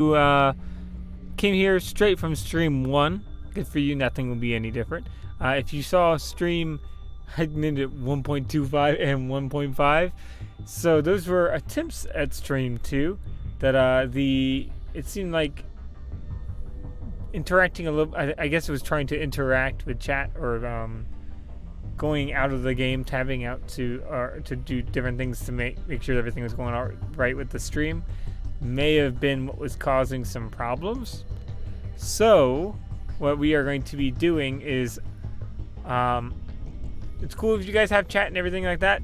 You came here straight from stream 1. Good for you, nothing will be any different. If you saw stream heading into 1.25 and 1.5, so those were attempts at stream 2 that it seemed like interacting a little. I guess it was trying to interact with chat or going out of the game, tabbing out to do different things to make sure everything was going all right with the stream. May have been what was causing some problems. So what we are going to be doing is it's cool if you guys have chat and everything like that,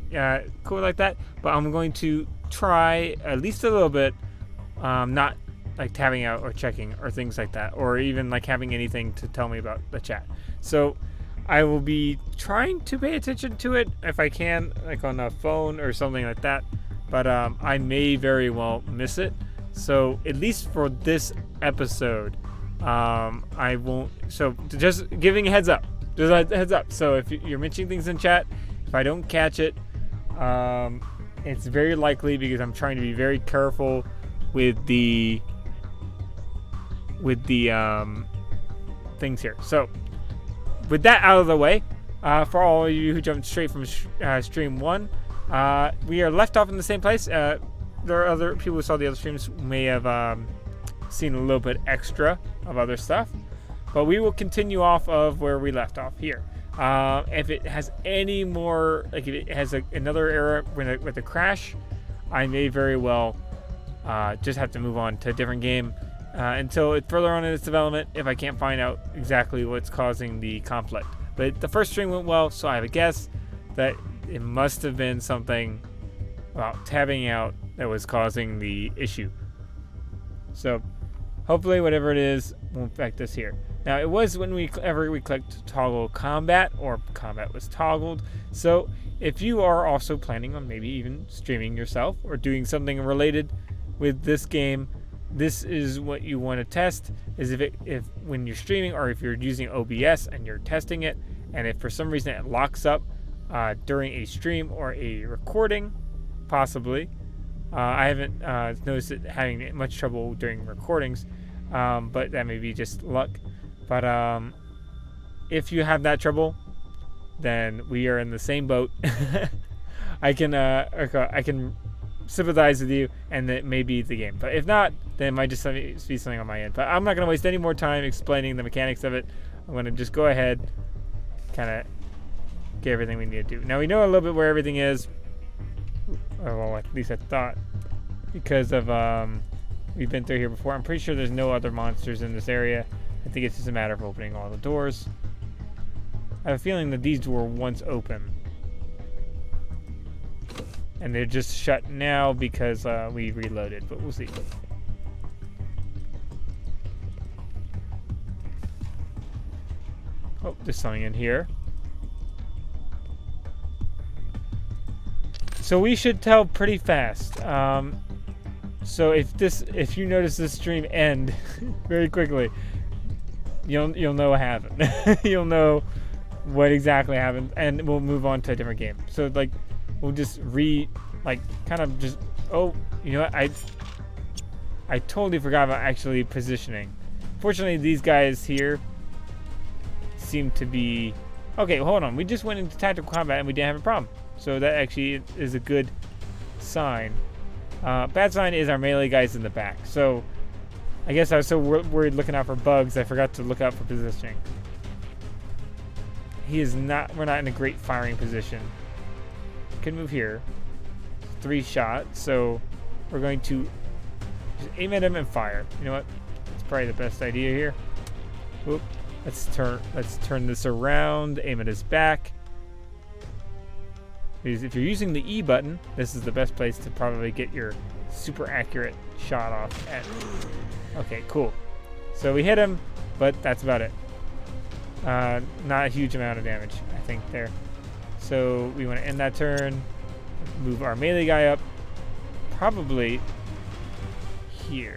cool like that, but I'm going to try at least a little bit not like tabbing out or checking or things like that, or even like having anything to tell me about the chat. So I will be trying to pay attention to it if I can, like on a phone or something like that, but I may very well miss it. So at least for this episode, I won't. So just giving a heads up. Just a heads up. So if you're mentioning things in chat, if I don't catch it, it's very likely because I'm trying to be very careful with the things here. So with that out of the way, for all of you who jumped straight from stream 1, we are left off in the same place. There are other people who saw the other streams may have seen a little bit extra of other stuff, but we will continue off of where we left off here. If it has any more, like if it has another error with a crash, I may very well just have to move on to a different game until it's further on in its development, if I can't find out exactly what's causing the conflict. But the first stream went well, so I have a guess that it must have been something about tabbing out that was causing the issue. So hopefully whatever it is won't affect us here. Now it was whenever we clicked toggle combat, or combat was toggled. So if you are also planning on maybe even streaming yourself or doing something related with this game, this is what you want to test. Is if when you're streaming, or if you're using OBS and you're testing it, and if for some reason it locks up during a stream or a recording, possibly. I haven't noticed it having much trouble during recordings, but that may be just luck. But if you have that trouble, then we are in the same boat. I can sympathize with you, and that may be the game. But if not, then it might just be something on my end. But I'm not going to waste any more time explaining the mechanics of it. I'm going to just go ahead, kind of get everything we need to do. Now we know a little bit where everything is. Well, at least I thought, because of we've been through here before. I'm pretty sure there's no other monsters in this area. I think it's just a matter of opening all the doors. I have a feeling that these were once open, and they're just shut now because we reloaded, but we'll see. Oh, there's something in here. So we should tell pretty fast. So if you notice this stream end very quickly, you'll know what happened. You'll know what exactly happened, and we'll move on to a different game. So like we'll just oh, you know what? I totally forgot about actually positioning. Fortunately, these guys here seem to be okay. Hold on, we just went into tactical combat and we didn't have a problem. So that actually is a good sign. Bad sign is our melee guys in the back. So I guess I was so worried looking out for bugs, I forgot to look out for positioning. We're not in a great firing position. Can move here. 3 shots, so we're going to just aim at him and fire. You know what? That's probably the best idea here. Whoop. Let's turn this around, aim at his back. Because if you're using the E button, this is the best place to probably get your super accurate shot off at. Okay, cool. So we hit him, but that's about it. Not a huge amount of damage, I think, there. So we want to end that turn, move our melee guy up, probably here.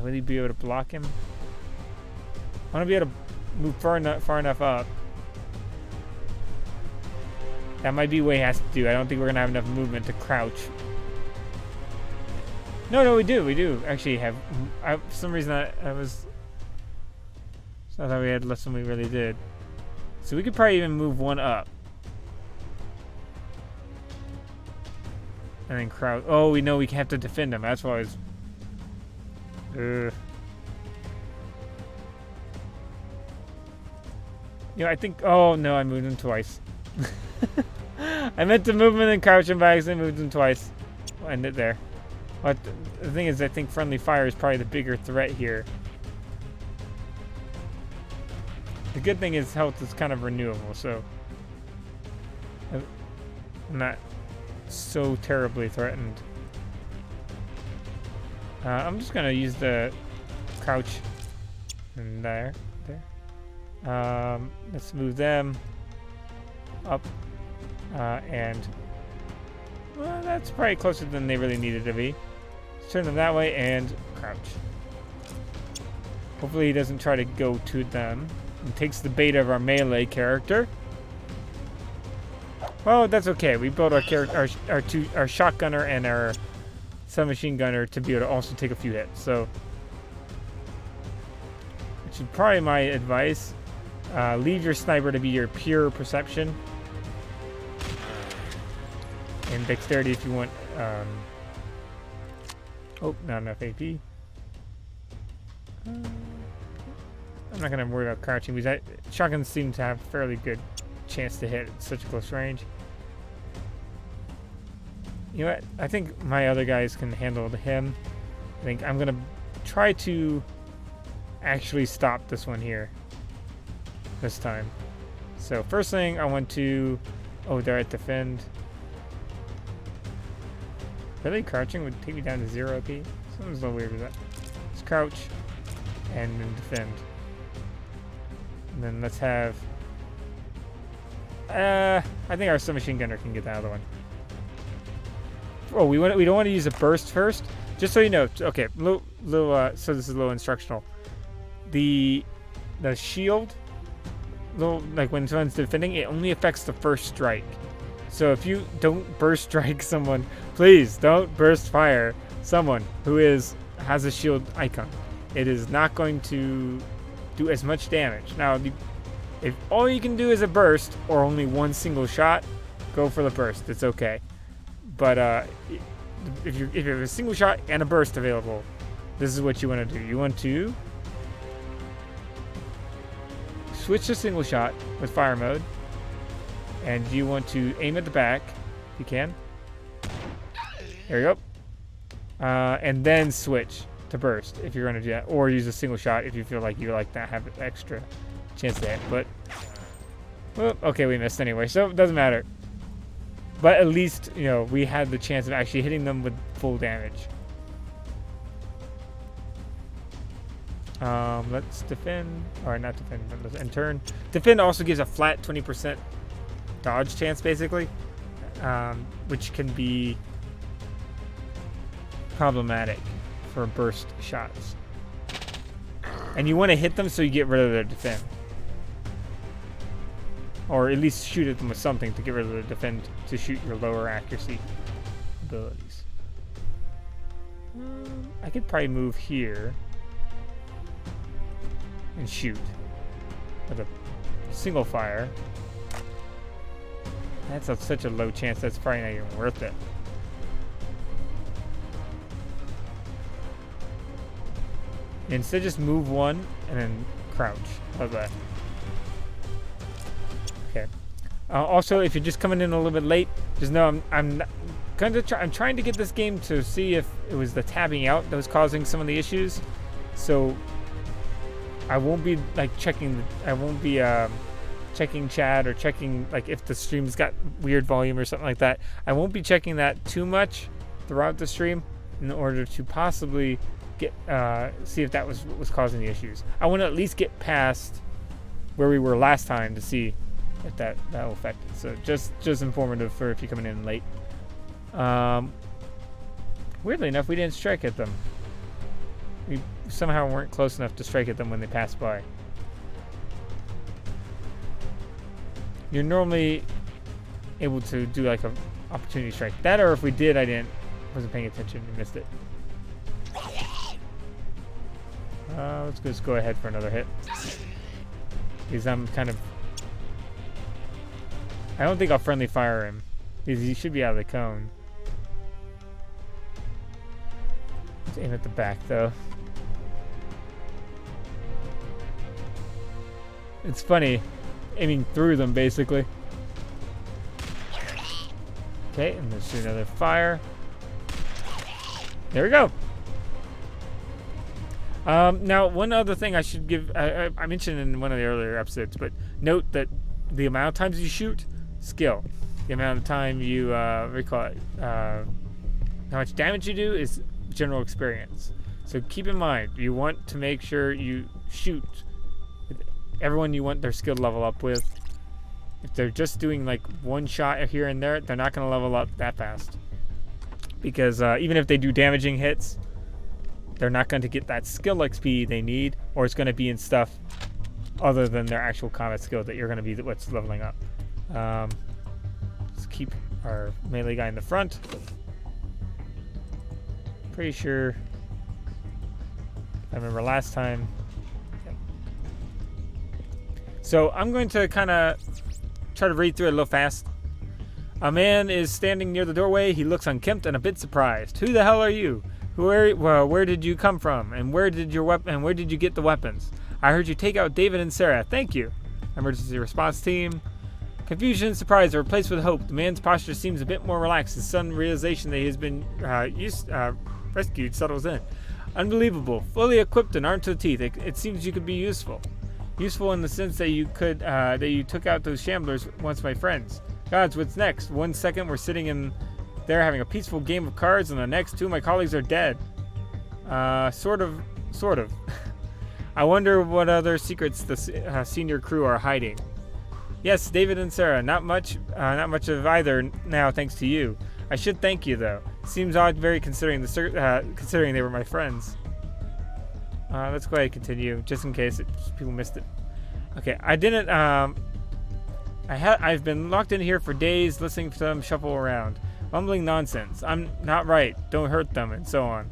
Will he be able to block him? I want to be able to move far enough up. That might be what he has to do. I don't think we're going to have enough movement to crouch. No, we do actually have. For some reason, I was. I thought we had less than we really did. So we could probably even move one up. And then crowd. Oh, we know we have to defend them. That's why I was. I think. Oh no, I moved them twice. I meant to move them and then crouch them back, and moved them twice. We'll end it there. But the thing is, I think friendly fire is probably the bigger threat here. The good thing is health is kind of renewable, so I'm not so terribly threatened. I'm just gonna use the crouch and there. Let's move them up, and well, that's probably closer than they really needed to be. Let's turn them that way and crouch. Hopefully he doesn't try to go to them and takes the bait of our melee character. Well, that's okay. We built our shotgunner and our submachine gunner to be able to also take a few hits. So, which is probably my advice. Leave your sniper to be your pure perception and dexterity if you want. Oh, not enough AP. I'm not gonna worry about crouching because shotguns seem to have a fairly good chance to hit at such close range. You know what? I think my other guys can handle him. I think I'm gonna try to actually stop this one here this time. So first thing I want to. Oh, they're at defend. Really, crouching would take me down to 0 AP? Something's a little weird with that. Let's crouch and then defend. And then let's have. I think our submachine gunner can get the other one. Oh, we don't want to use a burst first, just so you know. Okay, so this is a little instructional. The shield, like when someone's defending, it only affects the first strike. So if you don't burst strike someone, please don't burst fire someone who has a shield icon. It is not going to do as much damage. Now, if all you can do is a burst or only one single shot, go for the burst. It's okay. But if you have a single shot and a burst available, this is what you want to do. You want to switch to single shot with fire mode, and you want to aim at the back if you can. There you go. And then switch to burst if you're going to do that, or use a single shot if you feel like you like that, have an extra chance to hit. But well, okay, we missed anyway, so it doesn't matter. But at least, we had the chance of actually hitting them with full damage. Let's defend, or not defend, but let's end turn. Defend also gives a flat 20% dodge chance, basically, which can be problematic for burst shots. And you want to hit them so you get rid of their defend. Or at least shoot at them with something to get rid of the defend to shoot your lower accuracy abilities. I could probably move here and shoot with a single fire. That's such a low chance, that's probably not even worth it. Instead, just move one and then crouch. How's that? Okay. Also, if you're just coming in a little bit late, just know I'm trying to get this game to see if it was the tabbing out that was causing some of the issues. So I won't be checking chat or checking if the stream's got weird volume or something like that. I won't be checking that too much throughout the stream in order to possibly get see if that was what was causing the issues. I want to at least get past where we were last time to see if that will affect it. So just informative for if you're coming in late. Weirdly enough, we didn't strike at them. We somehow weren't close enough to strike at them when they passed by. You're normally able to do a opportunity strike. That, or if we did, I wasn't paying attention and missed it. Let's just go ahead for another hit. Because I'm kind of... I don't think I'll friendly fire him. Because he should be out of the cone. Let's aim at the back, though. It's funny. Aiming through them, basically. Okay, and let's do another fire. There we go. Now, one other thing I should give... I mentioned in one of the earlier episodes, but note that the amount of times you shoot, skill. The amount of time you, recall it, how much damage you do is general experience. So keep in mind, you want to make sure you shoot with everyone you want their skill level up with. If they're just doing like one shot here and there, they're not going to level up that fast. Because even if they do damaging hits, they're not going to get that skill XP they need, or it's going to be in stuff other than their actual combat skill that you're going to be what's leveling up. Let's keep our melee guy in the front. Pretty sure I remember last time. Okay. So I'm going to kind of try to read through it a little fast. A man is standing near the doorway. He looks unkempt and a bit surprised. Who the hell are you? Where did you come from? And where did you get the weapons? I heard you take out David and Sarah. Thank you. Emergency response team. Confusion and surprise are replaced with hope. The man's posture seems a bit more relaxed. His sudden realization that he has been rescued settles in. Unbelievable. Fully equipped and armed to the teeth. It seems you could be useful. Useful in the sense that you took out those shamblers, once my friends. Gods, what's next? 1 second we're sitting in there having a peaceful game of cards, and the next 2 of my colleagues are dead. Sort of. I wonder what other secrets the senior crew are hiding. Yes, David and Sarah. Not much of either now, thanks to you. I should thank you though. Seems odd, very considering they were my friends. Let's go ahead and continue, just in case people missed it. Okay, I didn't. I've been locked in here for days, listening to them shuffle around, mumbling nonsense. I'm not right. Don't hurt them, and so on.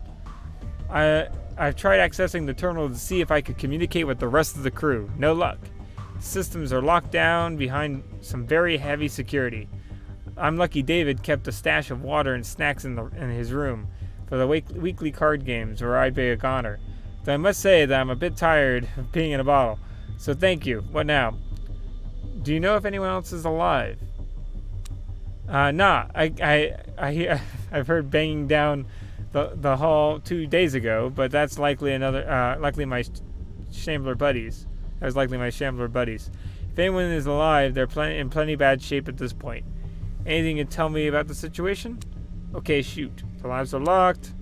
I've tried accessing the terminal to see if I could communicate with the rest of the crew. No luck. Systems are locked down behind some very heavy security. I'm lucky David kept a stash of water and snacks in his room for the weekly card games where I'd be a goner. Though I must say that I'm a bit tired of being in a bottle. So thank you. What now? Do you know if anyone else is alive? Nah. I've heard banging down the hall 2 days ago, but that's likely my shambler buddies. That was likely my shambler buddies. If anyone is alive, they're in plenty bad shape at this point. Anything you can tell me about the situation? Okay, shoot. The labs are locked.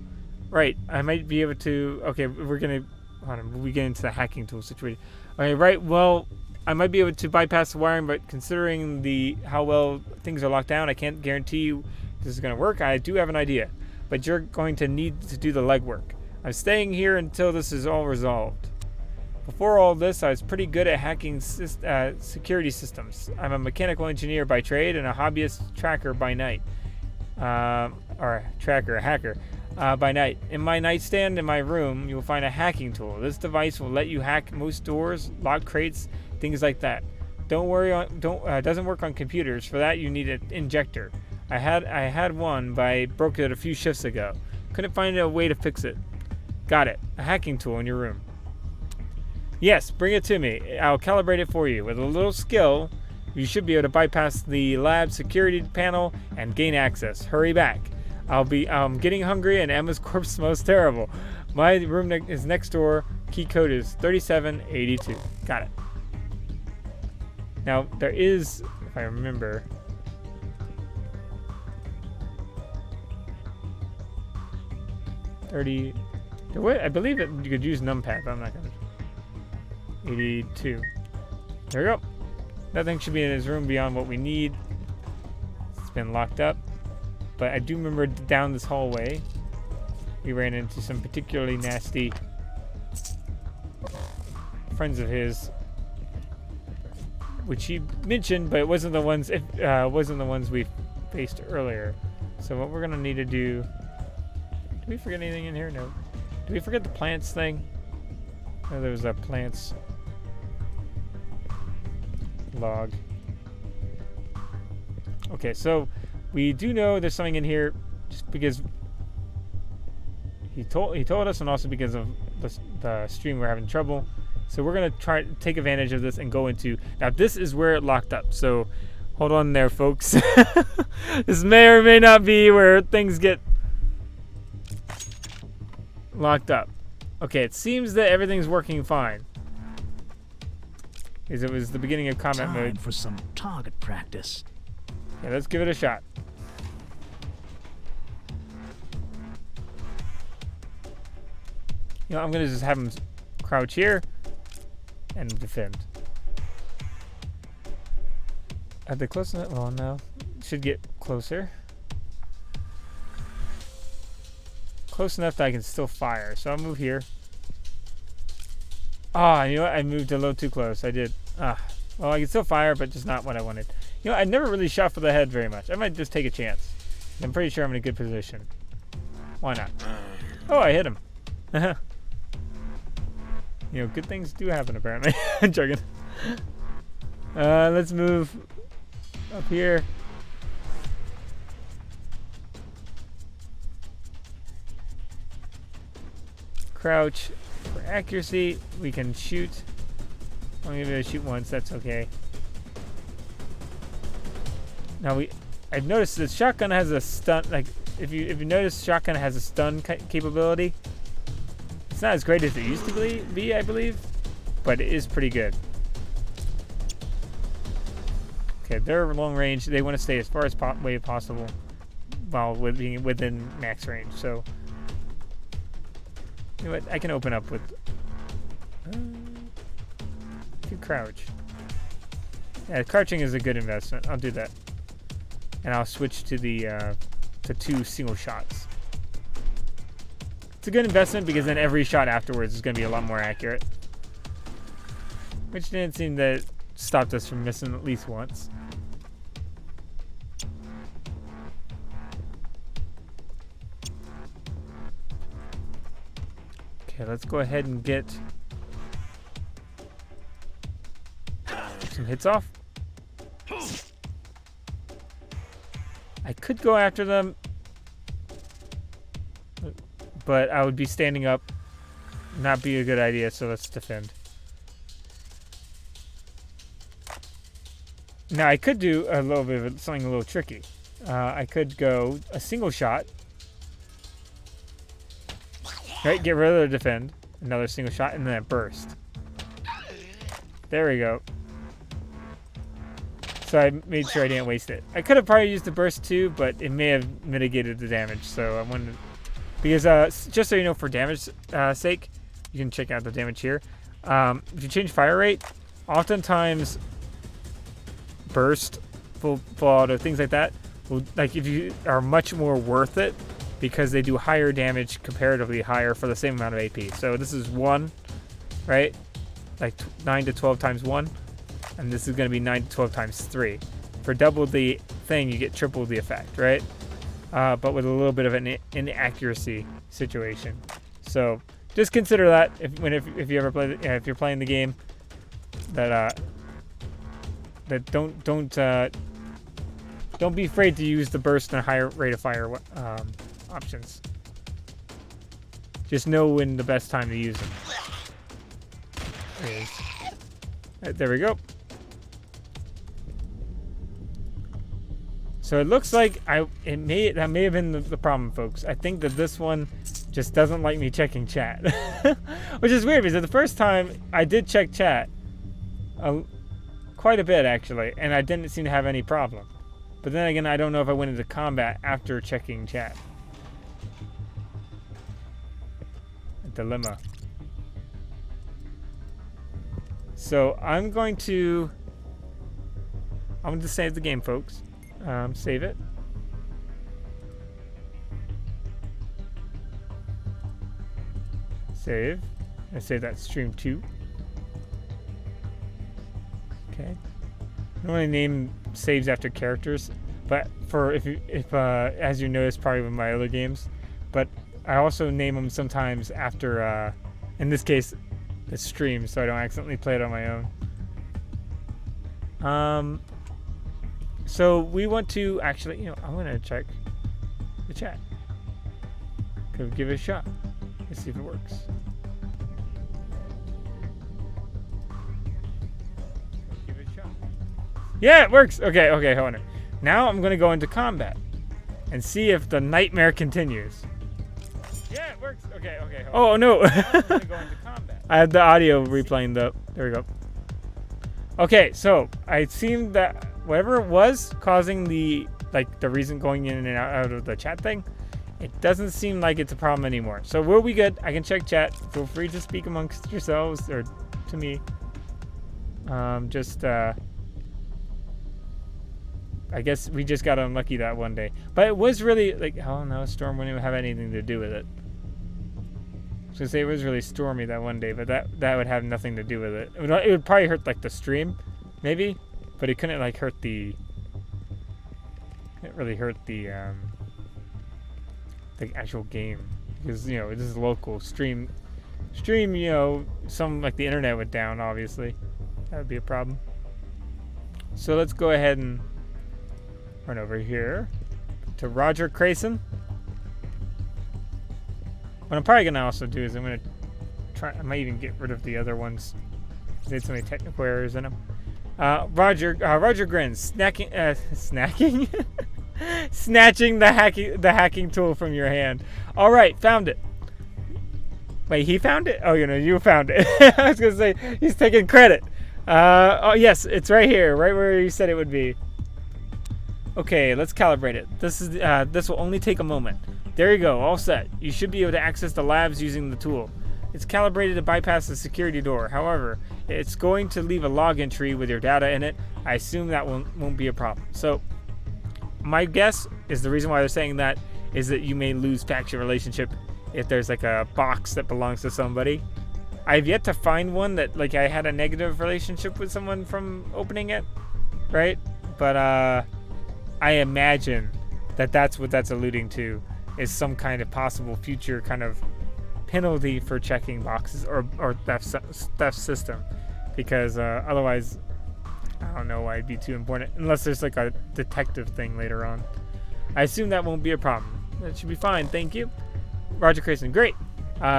Right, I might be able to... Okay, we get into the hacking tool situation. Okay, right, well, I might be able to bypass the wiring, but considering how well things are locked down, I can't guarantee you this is going to work. I do have an idea, but you're going to need to do the legwork. I'm staying here until this is all resolved. Before all this, I was pretty good at hacking security systems. I'm a mechanical engineer by trade and a hobbyist tracker by night. Hacker by night. In my nightstand in my room, you will find a hacking tool. This device will let you hack most doors, lock crates, things like that. Don't worry, doesn't work on computers. For that, you need an injector. I had one, but I broke it a few shifts ago. Couldn't find a way to fix it. Got it. A hacking tool in your room. Yes, bring it to me. I'll calibrate it for you. With a little skill, you should be able to bypass the lab security panel and gain access. Hurry back. I'm getting hungry and Emma's corpse smells terrible. My room is next door. Key code is 3782. Got it. Now, there is, if I remember... I believe that you could use numpad, but I'm not going to... 82. There we go. Nothing should be in his room beyond what we need. It's been locked up. But I do remember down this hallway, we ran into some particularly nasty friends of his, which he mentioned, but it wasn't the ones we faced earlier. So what we're gonna need to do? Did we forget anything in here? No. Did we forget the plants thing? Oh, there was a plants log. Okay, so we do know there's something in here just because he told us, and also because of the stream we're having trouble. So we're gonna try to take advantage of this and go into, now this is where it locked up, so hold on there, folks. This may or may not be where things get locked up. Okay, it seems that everything's working fine, because it was the beginning of combat mode. Time for some target practice. Yeah, let's give it a shot. You know, I'm gonna just have him crouch here and defend. Are they close enough? Well, no. Should get closer. Close enough that I can still fire. So I'll move here. Ah, you know what? I moved a little too close. I did. Well, I can still fire, but just not what I wanted. You know, I never really shot for the head very much. I might just take a chance. I'm pretty sure I'm in a good position. Why not? Oh, I hit him. You know, good things do happen, apparently. I'm joking. Let's move up here. Crouch for accuracy. We can shoot. I'm going to shoot once. That's okay. Now I've noticed that shotgun has a stun. Like if you notice, shotgun has a stun capability. It's not as great as it used to be, I believe, but it is pretty good. Okay, they're long range. They want to stay as far as way possible while being within max range. So, you know what? I can open up with. Could crouch. Yeah, crouching is a good investment. I'll do that, and I'll switch to the to 2 single shots. It's a good investment because then every shot afterwards is going to be a lot more accurate. Which didn't seem that stopped us from missing at least once. Okay, let's go ahead and get some hits off. I could go after them, but I would be standing up. Not be a good idea, so let's defend. Now I could do a little bit of something a little tricky. I could go a single shot. Right, get rid of the defend. Another single shot, and then a burst. There we go. So I made sure I didn't waste it. I could have probably used the burst too, but it may have mitigated the damage. So I wanted, because just so you know, for damage sake, you can check out the damage here. If you change fire rate, oftentimes burst, full auto, things like that, will, like if you are much more worth it because they do higher damage, comparatively higher for the same amount of AP. So this is 1, right? Like 9 to 12 times 1. And this is going to be 9 to 12 times 3. For double the thing, you get triple the effect, right? But with a little bit of an inaccuracy situation. So just consider that if you ever play, if you're playing the game, that don't be afraid to use the burst and higher rate of fire options. Just know when the best time to use them is. Right, there we go. So it looks like that may have been the problem, folks. I think that this one just doesn't like me checking chat, which is weird because the first time I did check chat quite a bit actually, and I didn't seem to have any problem. But then again, I don't know if I went into combat after checking chat. A dilemma. So I'm going to save the game, folks. Save it. Save. I save that stream 2. Okay. I normally name saves after characters, but if as you noticed probably with my other games, but I also name them sometimes after. In this case, the stream so I don't accidentally play it on my own. So we want to actually, I'm gonna check the chat. Could give it a shot. Let's see if it works. Give it a shot. Yeah, it works. Okay, hold on. Now I'm gonna go into combat and see if the nightmare continues. Yeah, it works. Okay. Oh no! Now I'm gonna go into combat. I had the audio replaying though. There we go. Okay, so I seen that whatever it was causing the reason going in and out of the chat thing, it doesn't seem like it's a problem anymore. So we'll be good. I can check chat. Feel free to speak amongst yourselves or to me. I guess we just got unlucky that one day. But it was really oh no, storm wouldn't even have anything to do with it. I was gonna say it was really stormy that one day, but that would have nothing to do with it. It would probably hurt the stream, maybe, but it couldn't hurt the. It really hurt the actual game because this is local stream. Some the internet went down. Obviously, that would be a problem. So let's go ahead and run over here to Roger Crayson. What I'm probably gonna also do is I'm gonna try. I might even get rid of the other ones. They had so many technical errors in them. Roger grins, snacking, snatching the hacking tool from your hand. All right, found it. Wait, he found it? Oh, you found it. I was gonna say he's taking credit. Oh yes, it's right here, right where you said it would be. Okay, let's calibrate it. This will only take a moment. There you go, all set. You should be able to access the labs using the tool. It's calibrated to bypass the security door. However, it's going to leave a log entry with your data in it. I assume that won't be a problem. So, my guess is the reason why they're saying that is that you may lose faction relationship if there's a box that belongs to somebody. I've yet to find one that I had a negative relationship with someone from opening it, right? But I imagine that that's what that's alluding to, is some kind of possible future kind of penalty for checking boxes or theft system, because otherwise I don't know why it'd be too important unless there's a detective thing later on. I assume that won't be a problem. That should be fine. Thank you, Roger Crayson. Great.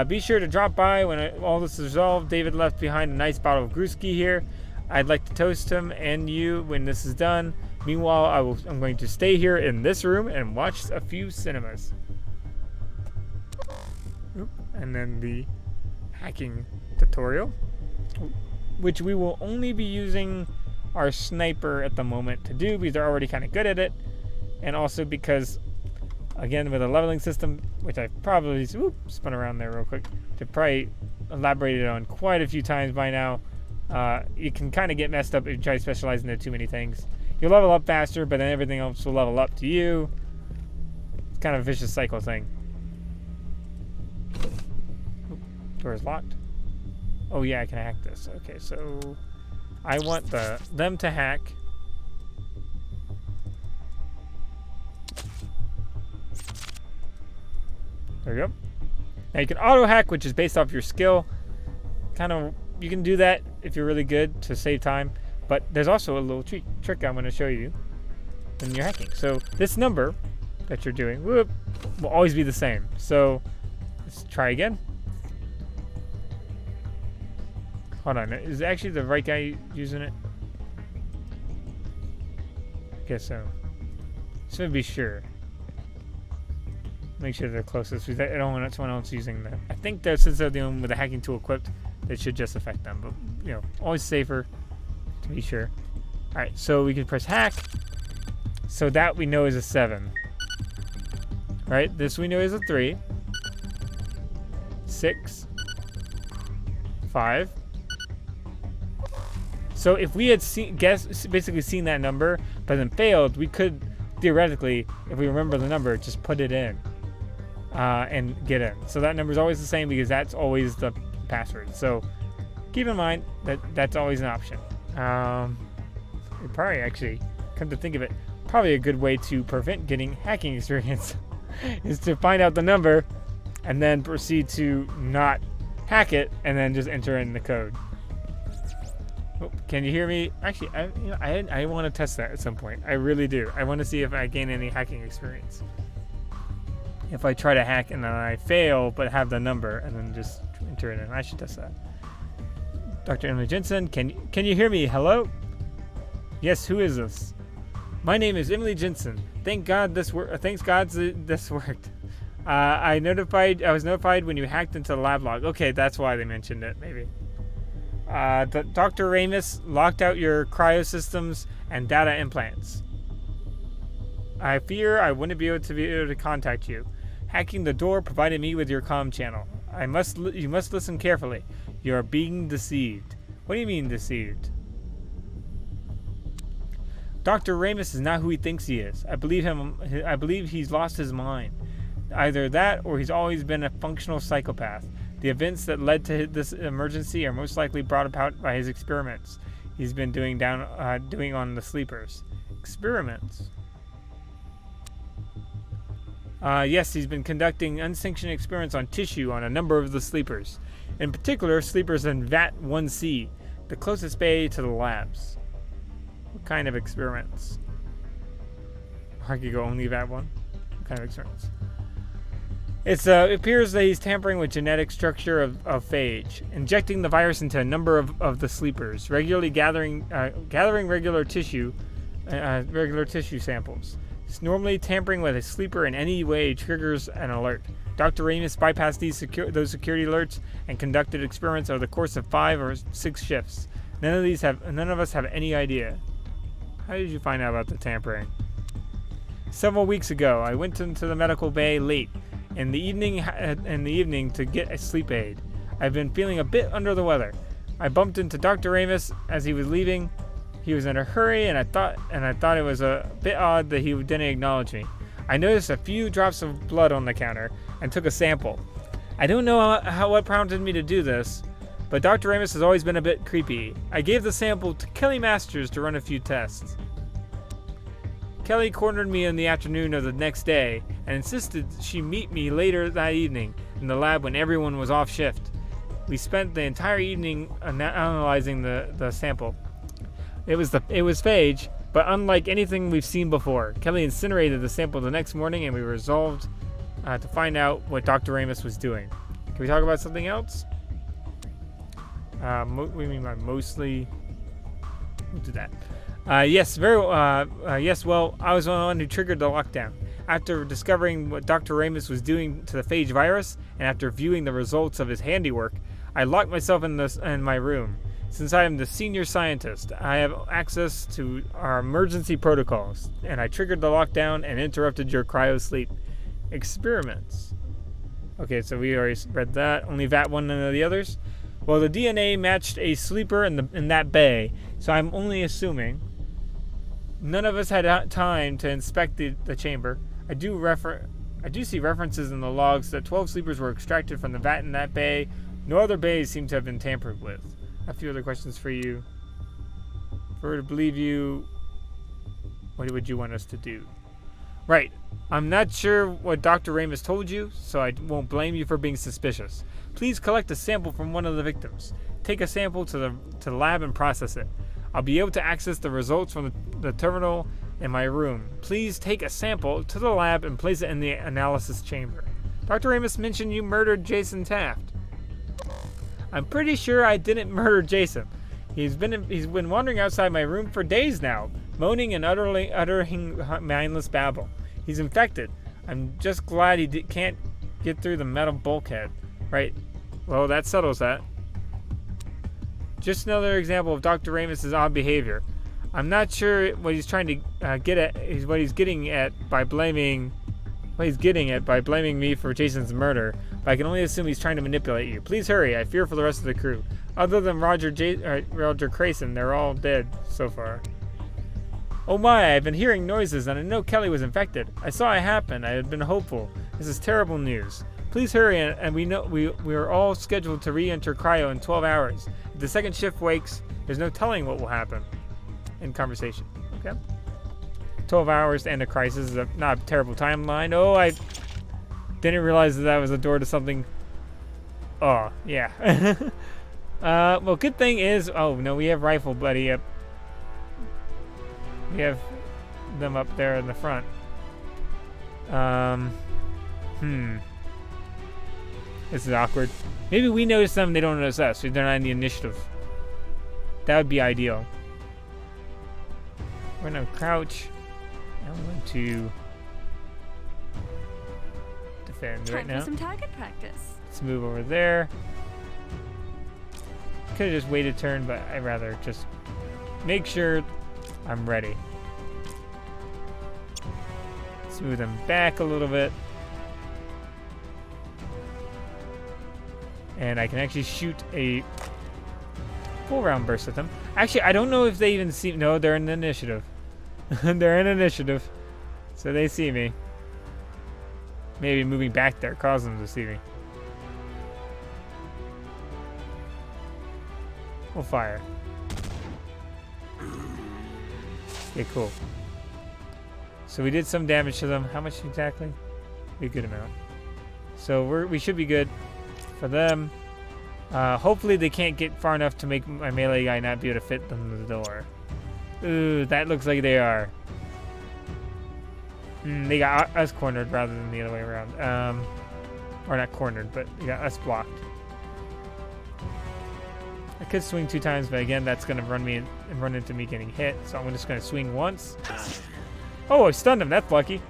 Be sure to drop by when all this is resolved. David left behind a nice bottle of Gruski here. I'd like to toast him and you when this is done. Meanwhile, I'm going to stay here in this room and watch a few cinemas. Oop. And then the hacking tutorial, which we will only be using our sniper at the moment to do because they're already kind of good at it, and also because, again, with a leveling system, which I probably spun around there real quick, to probably elaborated on quite a few times by now. You can kind of get messed up if you try to specialize into too many things. You'll level up faster, but then everything else will level up to you. It's kind of a vicious cycle thing. Door is locked. Oh yeah, I can hack this. Okay, so I want them to hack. There we go. Now you can auto hack, which is based off your skill. You can do that if you're really good to save time. But there's also a little trick I'm going to show you when you're hacking. So this number that you're doing will always be the same. So let's try again. Hold on, is actually the right guy using it? Guess so. Just to be sure. Make sure they're closest. I don't want someone else using that. I think that since they're the one with the hacking tool equipped, it should just affect them. But always safer to be sure. All right, so we can press hack. So that we know is a 7. Right? This we know is a 3. 6. 5. So if we had basically seen that number, but then failed, we could theoretically, if we remember the number, just put it in and get in. So that number is always the same because that's always the password. So keep in mind that that's always an option. It probably actually, come to think of it, probably a good way to prevent getting hacking experience is to find out the number and then proceed to not hack it, and then just enter in the code. Oh, can you hear me? Actually, I want to test that at some point. I really do. I want to see if I gain any hacking experience. If I try to hack and then I fail, but have the number, and then just enter it in. I should test that. Dr. Emily Jensen, can you hear me? Hello? Yes, who is this? My name is Emily Jensen. Thanks God this worked. I was notified when you hacked into the lab log. Okay, that's why they mentioned it, maybe. Dr. Ramus locked out your cryosystems and data implants. I fear I wouldn't be able to contact you. Hacking the door provided me with your comm channel. You must listen carefully. You are being deceived. What do you mean deceived? Dr. Ramus is not who he thinks he is. I believe he's lost his mind. Either that or he's always been a functional psychopath. The events that led to this emergency are most likely brought about by his experiments he's been doing on the sleepers. Experiments? Yes, he's been conducting unsanctioned experiments on tissue on a number of the sleepers. In particular, sleepers in VAT 1C, the closest bay to the labs. What kind of experiments? I could go only VAT 1? What kind of experiments? It appears that he's tampering with genetic structure of phage, injecting the virus into a number of the sleepers, regularly gathering regular tissue samples. It's normally tampering with a sleeper in any way triggers an alert. Dr. Ramus bypassed those security alerts and conducted experiments over the course of 5 or 6 shifts. None of us have any idea. How did you find out about the tampering? Several weeks ago, I went into the medical bay late in the evening to get a sleep aid. I've been feeling a bit under the weather. I bumped into Dr. Ramus as he was leaving. He was in a hurry, and I thought it was a bit odd that he didn't acknowledge me. I noticed a few drops of blood on the counter and took a sample. I don't know what prompted me to do this, but Dr. Ramus has always been a bit creepy. I gave the sample to Kelly Masters to run a few tests. Kelly cornered me in the afternoon of the next day and insisted she meet me later that evening in the lab when everyone was off shift. We spent the entire evening analyzing the sample. It was phage, but unlike anything we've seen before. Kelly incinerated the sample the next morning, and we resolved to find out what Dr. Ramus was doing. Can we talk about something else? What do you mean by mostly? We'll do that. Yes, well, I was the one who triggered the lockdown. After discovering what Dr. Ramus was doing to the phage virus, and after viewing the results of his handiwork, I locked myself in my room. Since I am the senior scientist, I have access to our emergency protocols, and I triggered the lockdown and interrupted your cryo-sleep experiments. Okay, so we already read that. Only VAT 1 and the others? Well, the DNA matched a sleeper in that bay, so I'm only assuming. None of us had time to inspect the chamber. I do see references in the logs that 12 sleepers were extracted from the vat in that bay. No other bays seem to have been tampered with. A few other questions for you. If we were to believe you, what would you want us to do? Right. I'm not sure what Dr. Ramus told you, so I won't blame you for being suspicious. Please collect a sample from one of the victims. Take a sample to the lab and process it. I'll be able to access the results from the terminal in my room. Please take a sample to the lab and place it in the analysis chamber. Dr. Ramus mentioned you murdered Jason Taft. I'm pretty sure I didn't murder Jason. He's been wandering outside my room for days now, moaning and uttering mindless babble. He's infected. I'm just glad he can't get through the metal bulkhead. Right. Well, that settles that. Just another example of Dr. Ramus's odd behavior. I'm not sure what he's trying to get at. What he's getting at by blaming me for Jason's murder. But I can only assume he's trying to manipulate you. Please hurry. I fear for the rest of the crew. Other than Roger Crayson, they're all dead so far. Oh my! I've been hearing noises, and I know Kelly was infected. I saw it happen. I had been hopeful. This is terrible news. Please hurry, and we know we are all scheduled to re-enter cryo in 12 hours. If the second shift wakes, there's no telling what will happen. In conversation. Okay. 12 hours to end a crisis is not a terrible timeline. Oh, I didn't realize that was a door to something Oh, yeah. Well, good thing is... Oh, no, we have Rifle Buddy up. We have them up there in the front. This is awkward. Maybe we notice them, they don't notice us. So they're not in the initiative. That would be ideal. We're gonna crouch. I'm going to defend right now. Time for some target practice. Let's move over there. Could have just waited a turn, but I'd rather just make sure I'm ready. Smooth them back a little bit. And I can actually shoot a full round burst at them. Actually, I don't know if they even see... No, they're in initiative. They're in initiative. So they see me. Maybe moving back there causes them to see me. We'll fire. Okay, cool. So we did some damage to them. How much exactly? A good amount. So we should be good for them. Hopefully they can't get far enough to make my melee guy not be able to fit them in the door. Ooh, that looks like they are. They got us cornered rather than the other way around. Or not cornered, but they got us blocked. I could swing 2 times, but again, that's going to run into me getting hit. So I'm just going to swing once. Oh, I stunned him. That's lucky.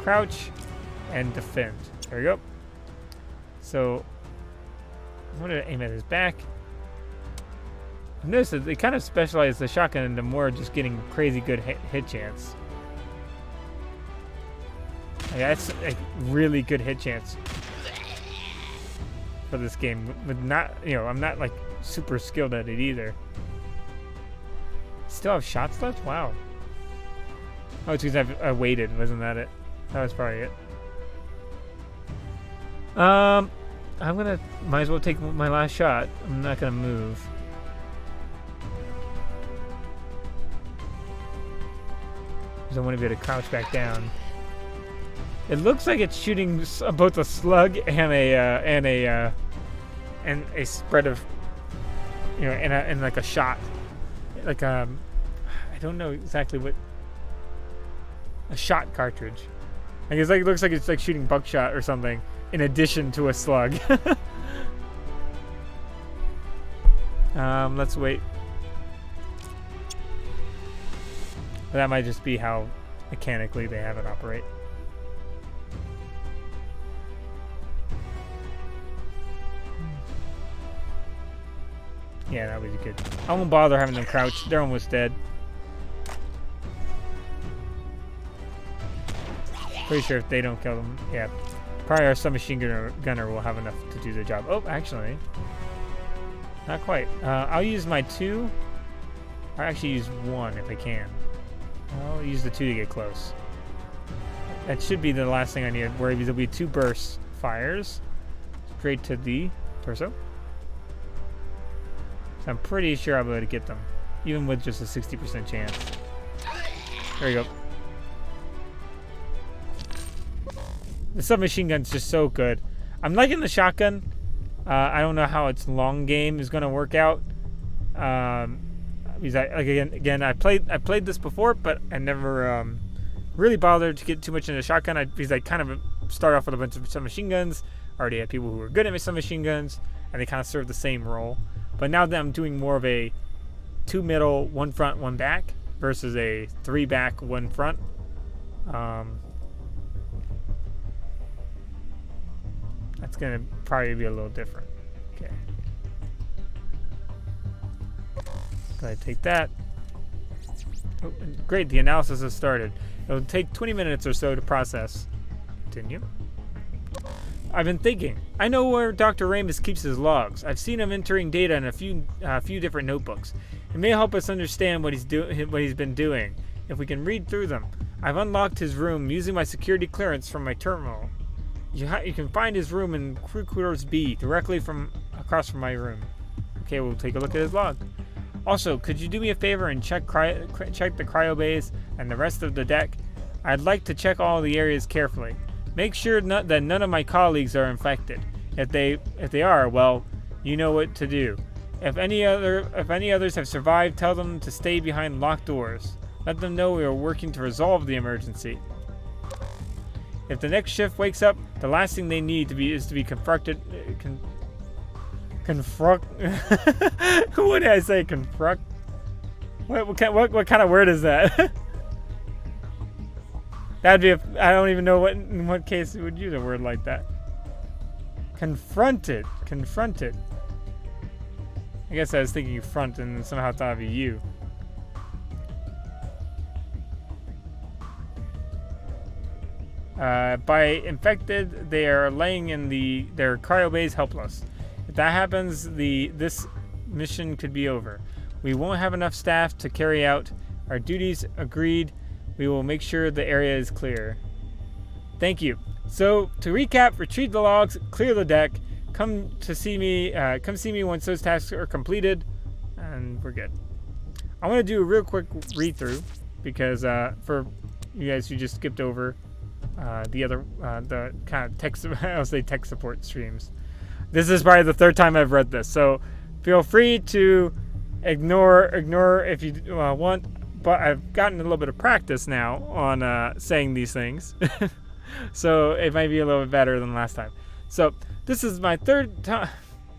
Crouch and defend. There we go. So I'm going to aim at his back. I've noticed that they kind of specialize the shotgun into more just getting crazy good hit chance. Yeah, that's a really good hit chance for this game. With not, I'm not like super skilled at it either. Still have shots left? Wow. Oh, it's because I waited. Wasn't that it? That was probably it. I'm gonna might as well take my last shot. I'm not gonna move. Because I want to be able to crouch back down. It looks like it's shooting both a slug and a spread of, and like a shot, like I don't know exactly what. A shot cartridge. I guess it looks like it's like shooting buckshot or something in addition to a slug. Let's wait. That might just be how mechanically they have it operate. Yeah, that would be good. I won't bother having them crouch. They're almost dead. Pretty sure if they don't kill them, yeah. Probably our submachine gunner will have enough to do the job. Oh, actually. Not quite. I'll use my 2. I'll actually use 1 if I can. I'll use the 2 to get close. That should be the last thing I need, where there'll be 2 burst fires straight to the torso. So I'm pretty sure I'll be able to get them, even with just a 60% chance. There you go. The submachine gun's just so good. I'm liking the shotgun. I don't know how its long game is gonna work out. Because I played this before, but I never really bothered to get too much into shotgun. Because I kind of start off with a bunch of submachine guns. I already had people who were good at submachine guns, and they kind of serve the same role. But now that I'm doing more of a 2 middle, 1 front, 1 back versus a 3 back, 1 front. That's going to probably be a little different. Okay. Go ahead, take that. Oh, great, the analysis has started. It'll take 20 minutes or so to process. Continue. I've been thinking. I know where Dr. Ramus keeps his logs. I've seen him entering data in a few different notebooks. It may help us understand what he's been doing if we can read through them. I've unlocked his room using my security clearance from my terminal. You can find his room in Crew Quarters B, directly across from my room. Okay, we'll take a look at his log. Also, could you do me a favor and check the cryo bays and the rest of the deck? I'd like to check all the areas carefully. Make sure that none of my colleagues are infected. If they are, well, you know what to do. If any others have survived, tell them to stay behind locked doors. Let them know we are working to resolve the emergency. If the next shift wakes up, the last thing they need is to be confronted. Confront. What did I say? Confront. What kind of word is that? That'd be. I don't even know in what case you would use a word like that. Confronted. Confronted. I guess I was thinking front and somehow thought of a U. By infected, they are laying in their cryo bays helpless. If that happens, this mission could be over. We won't have enough staff to carry out our duties. Agreed. We will make sure the area is clear. Thank you. So to recap, retrieve the logs, clear the deck, come see me once those tasks are completed, and we're good. I want to do a real quick read through because for you guys who just skipped over the kind of tech support streams. This is probably the third time I've read this, so feel free to ignore if you want. But I've gotten a little bit of practice now on saying these things, so it might be a little bit better than last time. So this is my third time.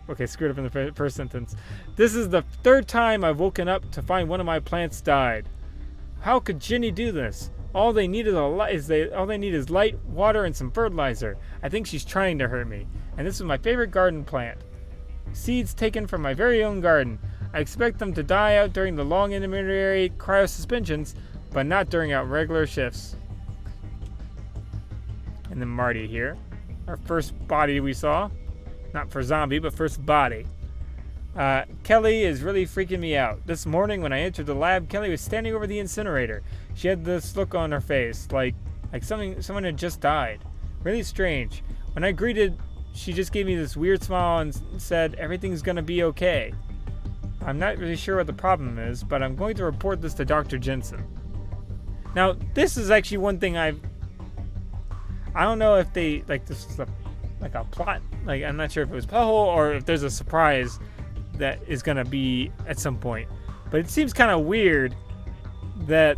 Okay, screwed up in the first sentence. This is the third time I've woken up to find one of my plants died. How could Ginny do this? All they need is light, water, and some fertilizer. I think she's trying to hurt me. And this is my favorite garden plant. Seeds taken from my very own garden. I expect them to die out during the long intermediary cryosuspensions, but not during our regular shifts. And then Marty here. Our first body we saw. Not for zombie, but first body. Kelly is really freaking me out. This morning when I entered the lab, Kelly was standing over the incinerator. She had this look on her face, like someone had just died. Really strange. When I greeted, she just gave me this weird smile and said, "Everything's gonna be okay." I'm not really sure what the problem is, but I'm going to report this to Dr. Jensen. Now, this is actually one thing I don't know if they, this is a plot. I'm not sure if it was puzzle or if there's a surprise that is going to be at some point. But it seems kind of weird that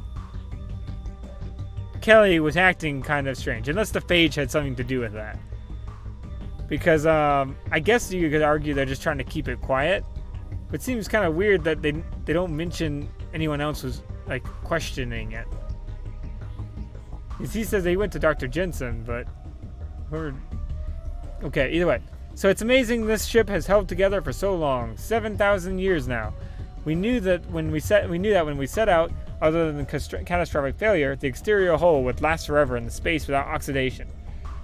Kelly was acting kind of strange, unless the phage had something to do with that. Because I guess you could argue they're just trying to keep it quiet. But it seems kind of weird that they don't mention anyone else was questioning it. He says they went to Dr. Jensen, but okay, either way. So it's amazing this ship has held together for so long, 7,000 years now. We knew that when we set out, other than catastrophic failure, the exterior hull would last forever in the space without oxidation.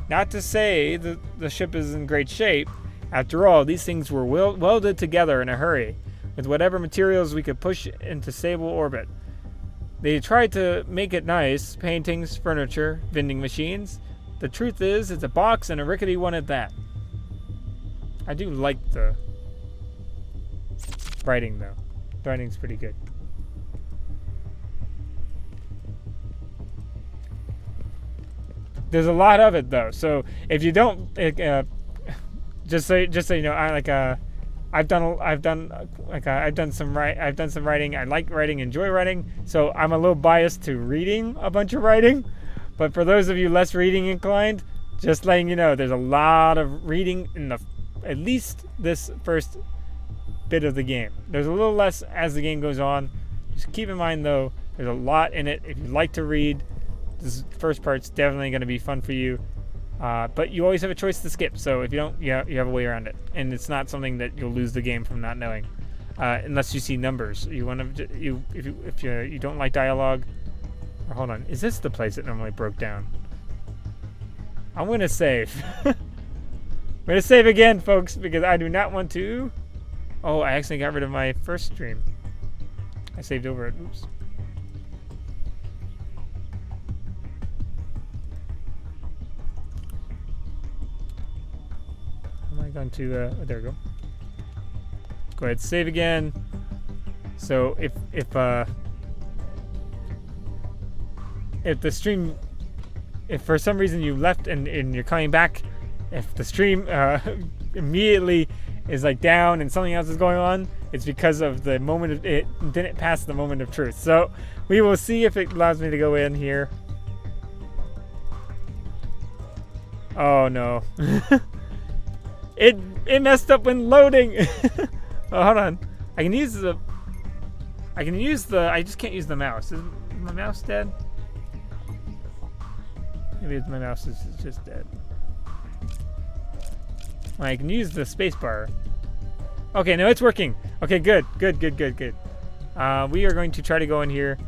Not to say that the ship is in great shape. After all, these things were welded together in a hurry, with whatever materials we could push into stable orbit. They tried to make it nice, paintings, furniture, vending machines. The truth is, it's a box and a rickety one at that. I do like the writing, though. The writing's pretty good. There's a lot of it, though, so if you don't... Just so you know, I've done some writing. I like writing, enjoy writing. So I'm a little biased to reading a bunch of writing. But for those of you less reading inclined, just letting you know, there's a lot of reading in at least this first bit of the game. There's a little less as the game goes on. Just keep in mind though, there's a lot in it. If you like to read, this first part's definitely going to be fun for you. But you always have a choice to skip, so if you don't, you have a way around it, and it's not something that you'll lose the game from not knowing, unless you see numbers. If you don't like dialogue, or hold on, is this the place that normally broke down? I'm gonna save. I'm gonna save again, folks, because I do not want to. Oh, I accidentally got rid of my first stream. I saved over it. Oops. Am I going to, there we go. Go ahead, save again. So if the stream, if for some reason you left and you're coming back, if the stream immediately is like down and something else is going on, it's because of the moment of it didn't pass the moment of truth. So we will see if it allows me to go in here. Oh no. It messed up when loading. Oh, hold on. I just can't use the mouse. Is my mouse dead? Maybe my mouse is just dead. I can use the space bar. Okay, no, it's working. Okay, good. We are going to try to go in here.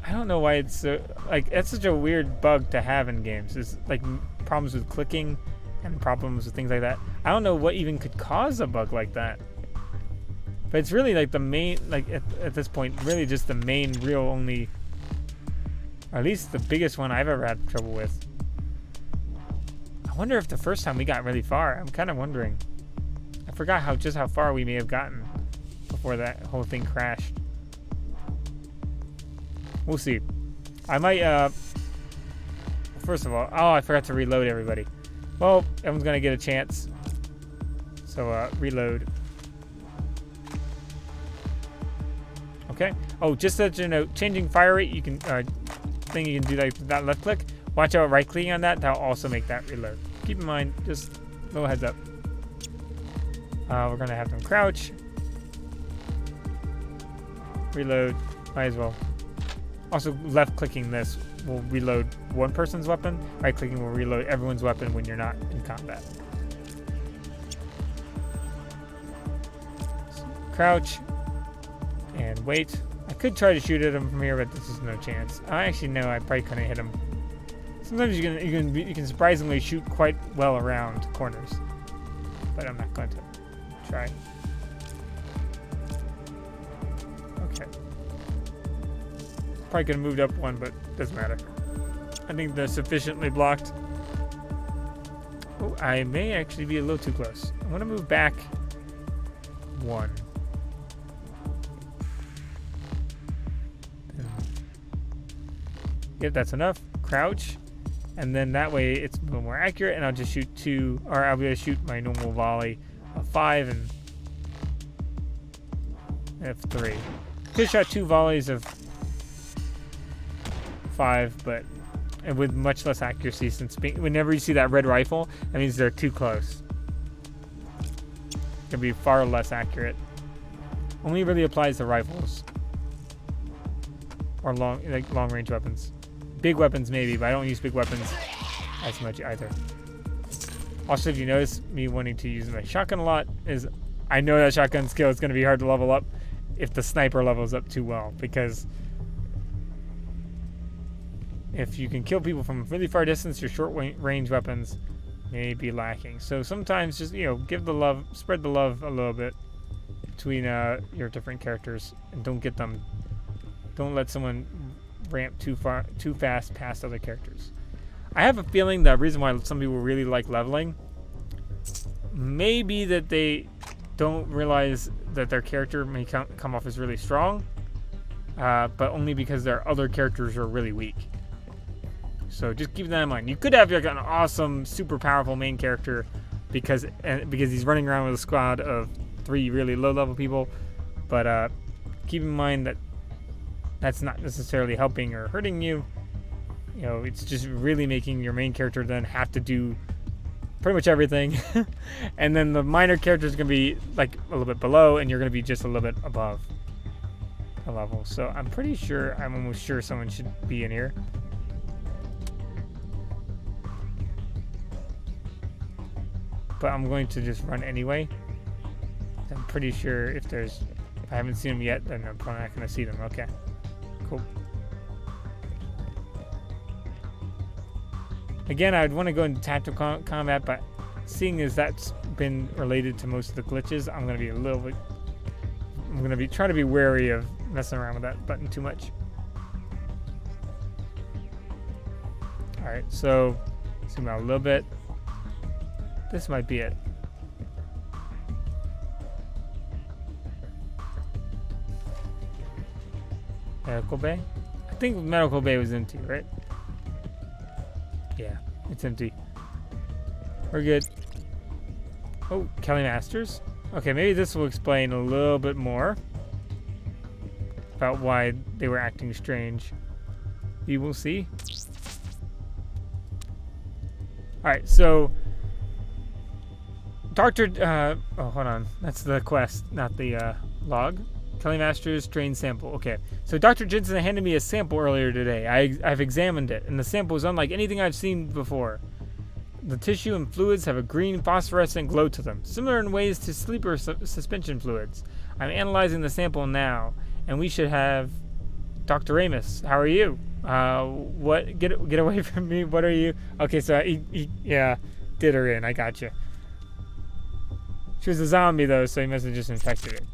I don't know why it's so, like, that's such a weird bug to have in games. It's like problems with clicking and problems with things like that. I don't know what even could cause a bug like that. But it's really like the main, like at this point, really just the main real only, or at least the biggest one I've ever had trouble with. I wonder if the first time we got really far. I'm kind of wondering. I forgot just how far we may have gotten before that whole thing crashed. We'll see. I might, first of all, oh, I forgot to reload everybody. Well, everyone's gonna get a chance. So, reload. Okay. Oh, just so you know, changing fire rate, you can, thing you can do like that left click. Watch out right clicking on that, that'll also make that reload. Keep in mind, just a little heads up. We're gonna have them crouch. Reload, might as well. Also, left clicking this will reload one person's weapon. Right clicking will reload everyone's weapon when you're not in combat. So, crouch and wait. I could try to shoot at him from here, but this is no chance. I actually know I probably couldn't hit him. Sometimes you can surprisingly shoot quite well around corners, but I'm not going to try. Okay. Probably could have moved up one, but doesn't matter. I think they're sufficiently blocked. Oh, I may actually be a little too close. I'm gonna move back one. Yep, that's enough. Crouch. And then that way it's a little more accurate, and I'll just shoot two, or I'll be able to shoot my normal volley of 5 and F3. Could have shot 2 volleys of 5, but with much less accuracy, since whenever you see that red rifle, that means they're too close. It can be far less accurate. Only really applies to rifles or long range weapons. Big weapons maybe, but I don't use big weapons as much either. Also, if you notice me wanting to use my shotgun a lot, is I know that shotgun skill is going to be hard to level up if the sniper levels up too well, because if you can kill people from really far distance, your short range weapons may be lacking. So sometimes just, give the love, spread the love a little bit between your different characters, and don't let someone ramp too fast past other characters. I have a feeling the reason why some people really like leveling may be that they don't realize that their character may come off as really strong, but only because their other characters are really weak. So just keep that in mind. You could have like an awesome, super powerful main character because he's running around with a squad of 3 really low-level people, but keep in mind that that's not necessarily helping or hurting you. It's just really making your main character then have to do pretty much everything. And then the minor character is going to be like a little bit below, and you're going to be just a little bit above the level. So I'm almost sure someone should be in here. But I'm going to just run anyway. I'm pretty sure if I haven't seen them yet, then I'm probably not going to see them. Okay. Cool. Again, I would want to go into tactical combat, but seeing as that's been related to most of the glitches, I'm going to be trying to be wary of messing around with that button too much. Alright, so zoom out a little bit. This might be it. Medical bay? I think medical bay was empty, right? Yeah, it's empty. We're good. Oh, Kelly Masters. Okay, maybe this will explain a little bit more about why they were acting strange. You will see. Alright, so oh, hold on. That's the quest, not the log. Kelly Masters strain sample. Okay, so Dr. Jensen handed me a sample earlier today. I've examined it, and the sample is unlike anything I've seen before. The tissue and fluids have a green phosphorescent glow to them, similar in ways to sleeper suspension fluids. I'm analyzing the sample now, and we should have Dr. Amos. How are you? What? Get away from me. What are you? Okay, so yeah, did her in. I got you. She was a zombie though, so he must have just infected it.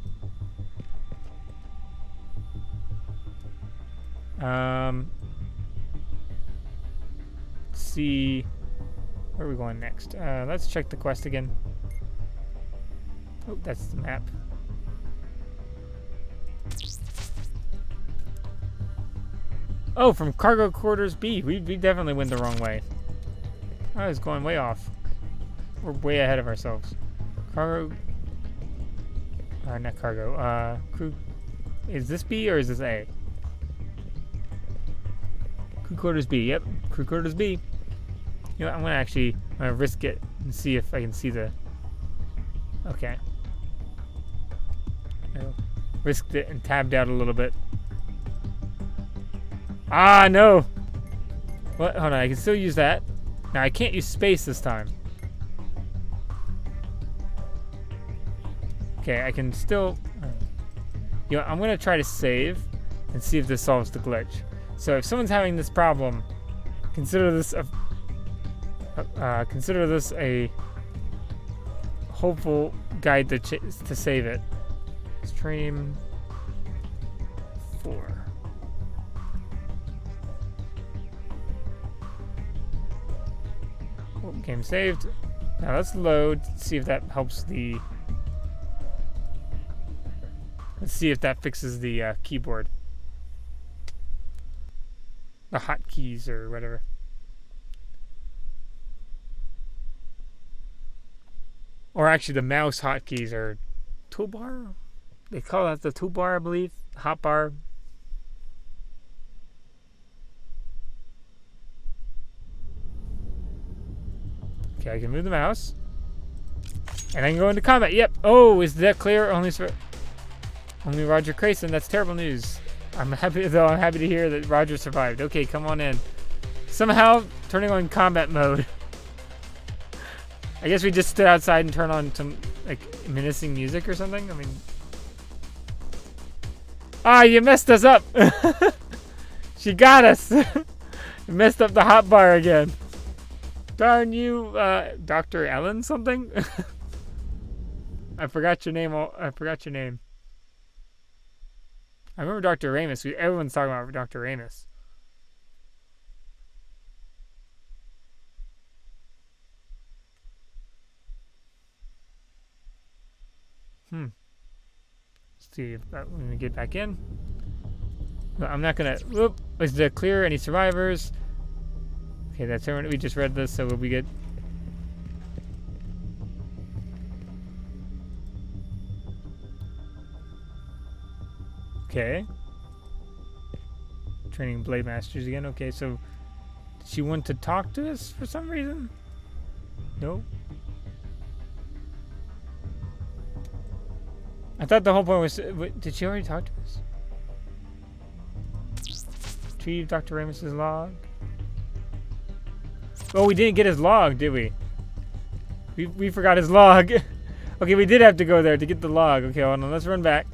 Let's see. Where are we going next? Let's check the quest again. Oh, that's the map. Oh, from cargo quarters B. We definitely went the wrong way. I was going way off. We're way ahead of ourselves. Cargo. Not cargo. Crew. Is this B or is this A? Crew quarters B. Yep. Crew quarters B. You know, I'm gonna risk it and see if I can see the. Okay. Risked it and tabbed out a little bit. Ah, no! What? Hold on, I can still use that. Now, I can't use space this time. Okay, I can still... You know, I'm going to try to save and see if this solves the glitch. So, if someone's having this problem, consider this a hopeful guide to save it. Stream 4. Oh, game saved. Now let's load, see if that helps the... Let's see if that fixes the keyboard. The hotkeys or whatever. Or actually the mouse hotkeys are toolbar? They call that the toolbar, I believe. Hotbar. Okay, I can move the mouse. And I can go into combat. Yep. Oh, is that clear? Only Roger Crayson. That's terrible news. I'm happy to hear that Roger survived. Okay, come on in. Somehow turning on combat mode. I guess we just stood outside and turned on some like menacing music or something. I mean, you messed us up. She got us. Messed up the hotbar again. Darn you, Dr. Ellen something? I forgot your name. I remember Dr. Amos. Everyone's talking about Dr. Amos. Let's see if when we get back in. No, I'm not gonna. Whoop. Is it clear? Any survivors? Okay, that's everyone. We just read this, so we'll be good. Okay. Training Blade Masters again. Okay, so did she want to talk to us for some reason? No. I thought the whole point was... Did she already talk to us? Retrieve Dr. Ramos's log. Oh, we didn't get his log, did we? We forgot his log. Okay, we did have to go there to get the log. Okay, hold on. Let's run back.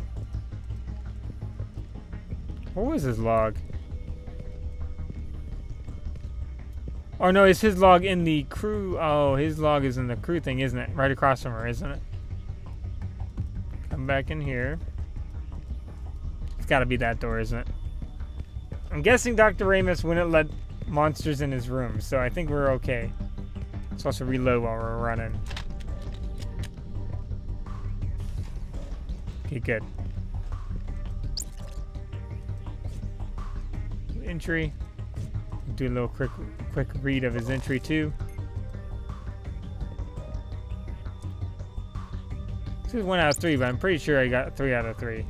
What was his log? Oh, no, it's his log in the crew. Oh, his log is in the crew thing, isn't it? Right across from her, isn't it? Come back in here. It's got to be that door, isn't it? I'm guessing Dr. Ramos wouldn't let monsters in his room, so I think we're okay. Let's also reload while we're running. Okay, good. Entry. Do a little quick read of his entry too. This is 1 out of 3, but I'm pretty sure I got 3 out of 3.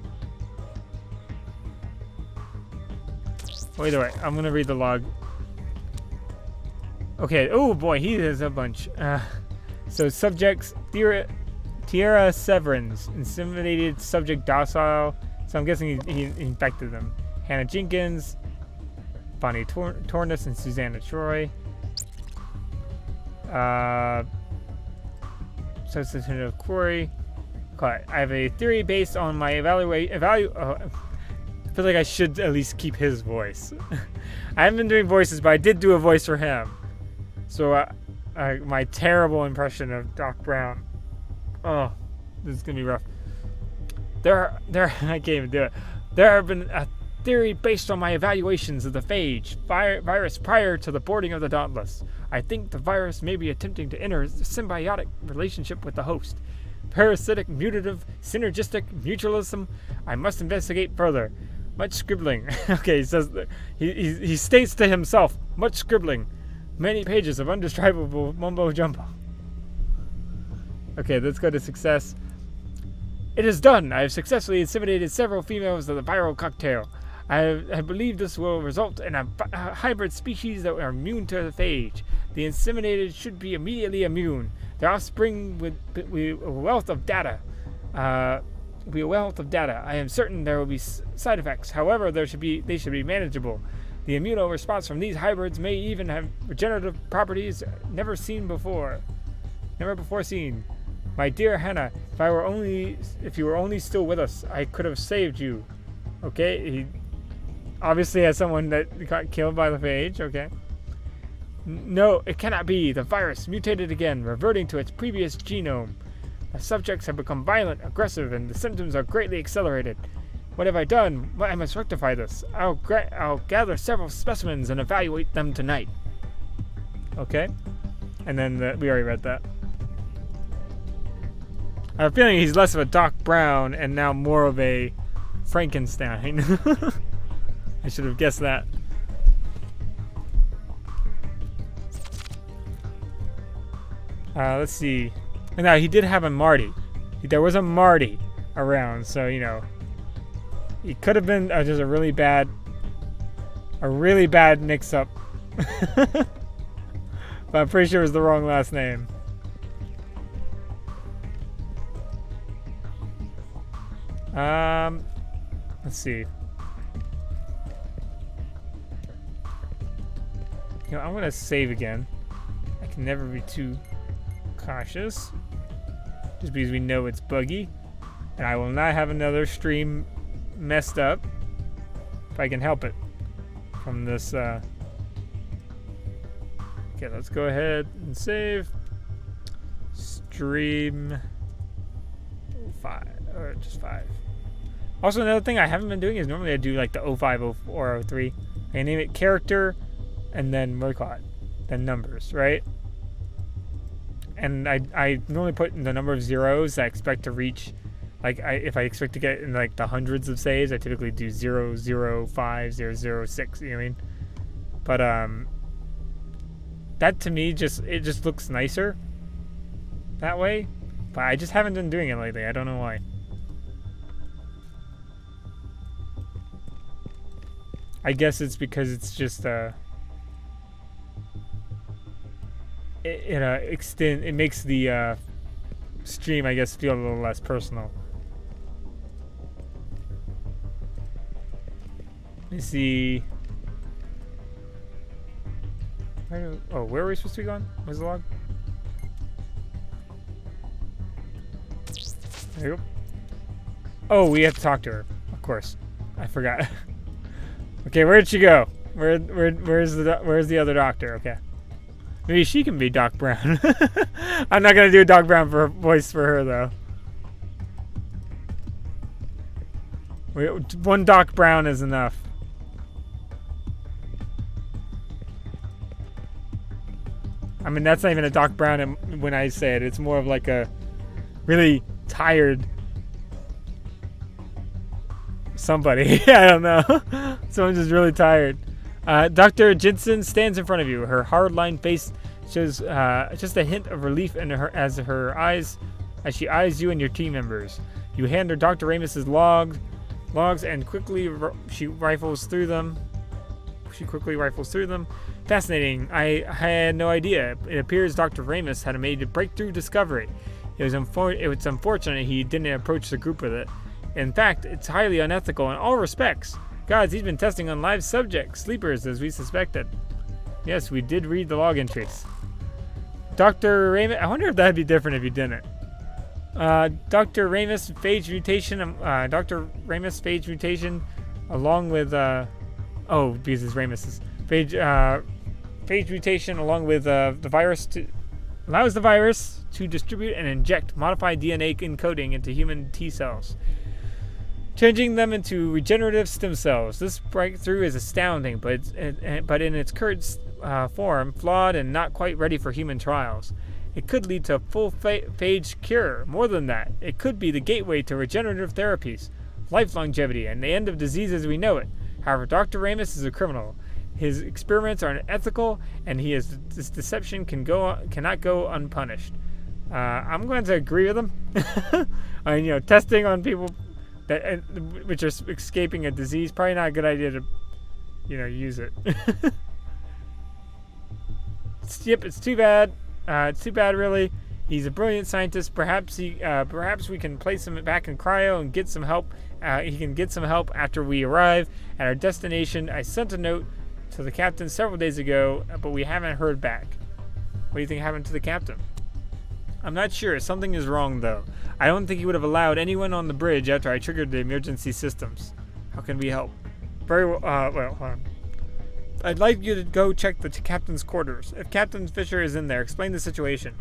Well, either way, I'm gonna read the log. Okay. Oh boy, he has a bunch. So subjects: Tierra Severance, intimidated subject docile. So I'm guessing he infected them. Hannah Jenkins, Bonnie Tornus, and Susanna Troy. Substitute of Quarry. Okay, I have a theory based on my I feel like I should at least keep his voice. I haven't been doing voices, but I did do a voice for him. So my terrible impression of Doc Brown. Oh, this is gonna be rough. I can't even do it. There have been a theory based on my evaluations of the phage virus prior to the boarding of the Dauntless. I think the virus may be attempting to enter a symbiotic relationship with the host. Parasitic, mutative, synergistic, mutualism. I must investigate further. Much scribbling. Okay, he says he states to himself, much scribbling. Many pages of undescribable mumbo jumbo. Okay, let's go to success. It is done. I have successfully inseminated several females of the viral cocktail. I believe this will result in a hybrid species that are immune to the phage. The inseminated should be immediately immune. Their offspring will be a wealth of data. I am certain there will be side effects. However, they should be manageable. The immuno response from these hybrids may even have regenerative properties never before seen. My dear Hannah, if you were only still with us, I could have saved you. Okay, he obviously has someone that got killed by the phage. Okay. No, it cannot be. The virus mutated again, reverting to its previous genome. The subjects have become violent, aggressive, and the symptoms are greatly accelerated. What have I done? I must rectify this. I'll gather several specimens and evaluate them tonight. Okay. And then we already read that. I have a feeling he's less of a Doc Brown and now more of a Frankenstein. I should have guessed that. Let's see. Now, he did have a Marty. There was a Marty around, so, you know. He could have been just a really bad mix-up. But I'm pretty sure it was the wrong last name. Let's see. You know, I'm gonna save again. I can never be too cautious, just because we know it's buggy, and I will not have another stream messed up if I can help it from this. Okay, let's go ahead and save. Stream 05 or just 5. Also, another thing I haven't been doing is normally I do like the 05 or 03. I name it character and then what do you call it? Then numbers, right? And I normally put in the number of zeros I expect to reach. Like, if I expect to get in like the hundreds of saves, I typically do 005, 006, you know what I mean? But that to me just looks nicer that way. But I just haven't been doing it lately. I don't know why. I guess it's because it's just it makes the stream, I guess, feel a little less personal. Let me see. Where are we supposed to be going? Where's the log? There you go. Oh, we have to talk to her. Of course. I forgot. Okay, where did she go? Where's the other doctor? Okay. Maybe she can be Doc Brown. I'm not gonna do a Doc Brown voice for her though. One Doc Brown is enough. I mean, that's not even a Doc Brown when I say it. It's more of like a really tired somebody. I don't know. Someone's just really tired. Dr. Jensen stands in front of you. Her hard-lined face shows just a hint of relief in her as her eyes as she eyes you and your team members. You hand her Dr. Ramos's logs, and quickly she rifles through them. Fascinating. I had no idea. It appears Dr. Ramos had made a breakthrough discovery. It's unfortunate he didn't approach the group with it. In fact, it's highly unethical in all respects. Gods, he's been testing on live subjects, sleepers, as we suspected. Yes, we did read the log entries. Dr. Ramos, I wonder if that'd be different if you didn't. Dr. Ramos phage mutation, along with, because it's Ramos's. Phage mutation along with the virus allows the virus to distribute and inject modified DNA encoding into human T cells, changing them into regenerative stem cells. This breakthrough is astounding, but in its current form, flawed and not quite ready for human trials. It could lead to a full phage cure. More than that, it could be the gateway to regenerative therapies, life longevity, and the end of disease as we know it. However, Dr. Ramos is a criminal. His experiments are unethical, and this deception cannot go unpunished. I'm going to agree with him. Testing on people which are escaping a disease, probably not a good idea to, use it. It's too bad. It's too bad, really. He's a brilliant scientist. Perhaps we can place him back in cryo and get some help. He can get some help after we arrive at our destination. I sent a note to the captain several days ago, but we haven't heard back. What do you think happened to the captain? I'm not sure. Something is wrong, though. I don't think he would have allowed anyone on the bridge after I triggered the emergency systems. How can we help? Very well. Hold on. I'd like you to go check the captain's quarters. If Captain Fisher is in there, explain the situation.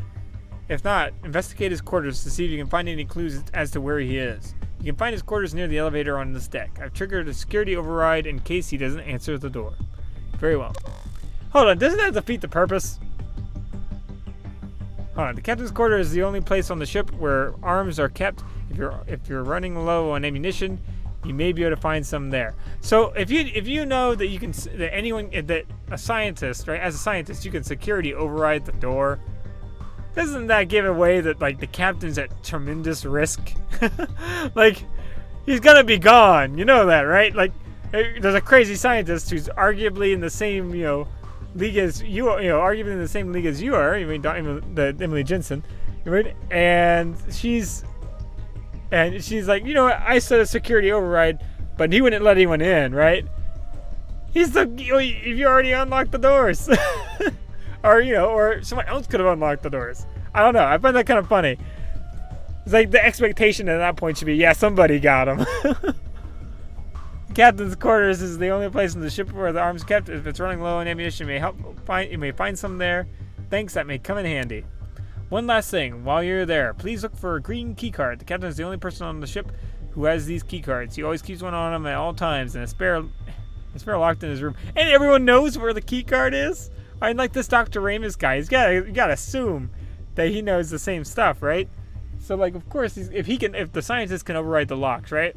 If not, investigate his quarters to see if you can find any clues as to where he is. You can find his quarters near the elevator on this deck. I've triggered a security override in case he doesn't answer the door. Very well. Hold on, doesn't that defeat the purpose? Hold on, the captain's quarters is the only place on the ship where arms are kept. If you're running low on ammunition, you may be able to find some there. So if you know that you can that a scientist, right? As a scientist, you can security override the door. Doesn't that give away that the captain's at tremendous risk? He's gonna be gone. You know that, right? There's a crazy scientist who's arguably in the same league as you are. Arguably in the same league as you are. I mean, Emily Jensen, right? And she's like, I set a security override, but he wouldn't let anyone in, right? If you already unlocked the doors. Or someone else could have unlocked the doors. I don't know. I find that kind of funny. It's like the expectation at that point should be, yeah, somebody got him. Captain's quarters is the only place in the ship where the arms kept. If it's running low on ammunition, you may find some there. Thanks, that may come in handy. One last thing, while you're there, please look for a green keycard. The captain is the only person on the ship who has these keycards. He always keeps one on him at all times, and a spare locked in his room. And everyone knows where the keycard is. I like this Dr. Ramos guy. You gotta assume that he knows the same stuff, right? So of course, if the scientist can override the locks, right?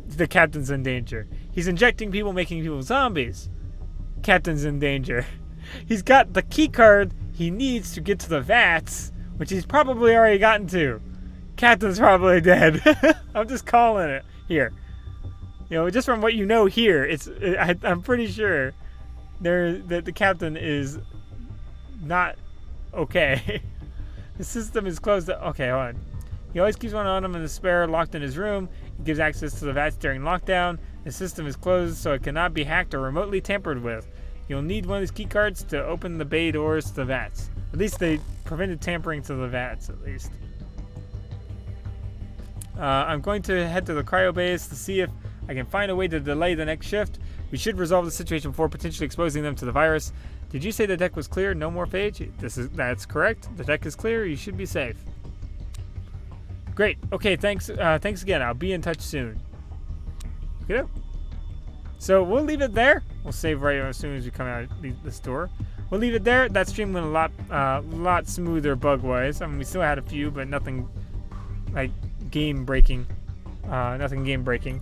The captain's in danger. He's injecting people, making people zombies. Captain's in danger. He's got the key card he needs to get to the vats, which he's probably already gotten to. Captain's probably dead. I'm just calling it here. Just from what you know here, I'm pretty sure that the captain is not okay. The system is closed. Okay, hold on. He always keeps one on him and the spare locked in his room. It gives access to the vats during lockdown. The system is closed, so it cannot be hacked or remotely tampered with. You'll need one of these key cards to open the bay doors to the vats. At least they prevented tampering to the vats, at least. I'm going to head to the cryo base to see if I can find a way to delay the next shift. We should resolve the situation before potentially exposing them to the virus. Did you say the deck was clear? No more phage? That's correct. The deck is clear. You should be safe. Great. Okay, thanks again. I'll be in touch soon. Okay. So we'll leave it there. We'll save right as soon as we come out of this door. We'll leave it there. That stream went a lot smoother bug-wise. I mean, we still had a few, but nothing game-breaking. Nothing game-breaking.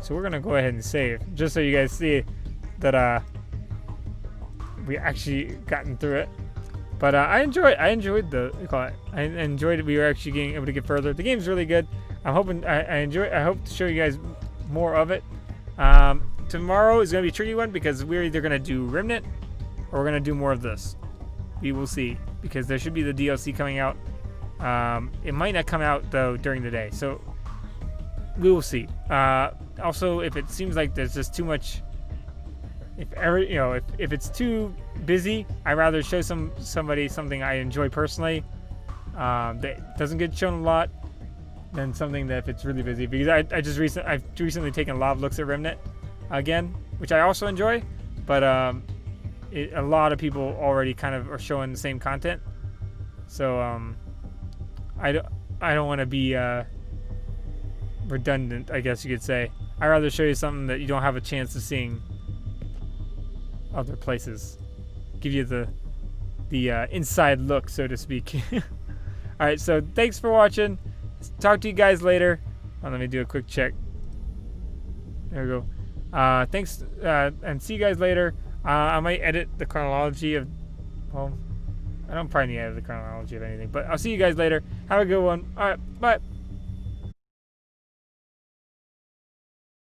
So we're gonna go ahead and save, just so you guys see that we actually gotten through it. But I enjoyed I enjoyed it. We were actually getting able to get further. The game's really good. I'm hoping I hope to show you guys more of it. Tomorrow is gonna be a tricky one because we're either gonna do Remnant or we're gonna do more of this. We will see, because there should be the DLC coming out. It might not come out though during the day, so we will see. Also, if it seems like there's just too much, if it's too busy, I'd rather show somebody something I enjoy personally that doesn't get shown a lot than something that if it's really busy. Because I've recently taken a lot of looks at Remnant again, which I also enjoy, but a lot of people already kind of are showing the same content, so I don't want to be redundant, I guess you could say. I'd rather show you something that you don't have a chance of seeing other places. Give you the inside look, so to speak. Alright, so thanks for watching. Talk to you guys later. Let me do a quick check. There we go. Thanks, and see you guys later. I might edit the chronology of, well, I don't probably need to edit the chronology of anything, but I'll see you guys later. Have a good one. Alright, bye.